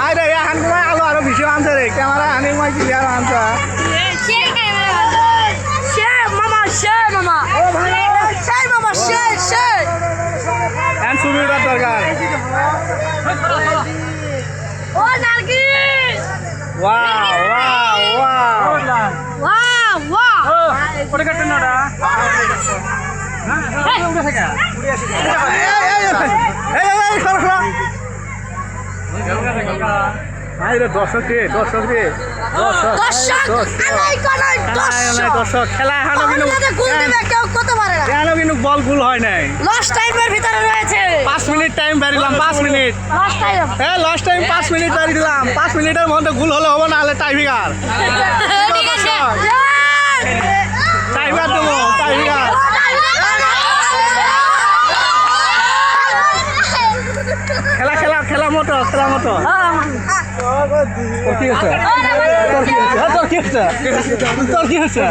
আরে এখন কমাই আলো আরো বেশি আনছে রে ক্যামেরা আনি মই কি আর আনছা এখন ছবি ওঠার দরকার ওয়াও ওয়াও ওয়াও ওটা কাটেন না দর্শক রে দর্শক রে দর্শক খেলা এখনো কিন্তু বল গুল হয় নাই লাস্ট টাইমের ভিতরে রয়েছে 5 মিনিট টাইম বাড়িলাম 5 মিনিট হ্যাঁ লাস্ট টাইম 5 মিনিট বাড়ি দিলাম 5 মিনিটের মধ্যে গুল হলে হবে না হলে টাইব্রেকার টাইব্রেকার দেবো টাইব্রেকার খেলা খেলা খেলা মতো তোর কি হচ্ছে তোর কি হচ্ছে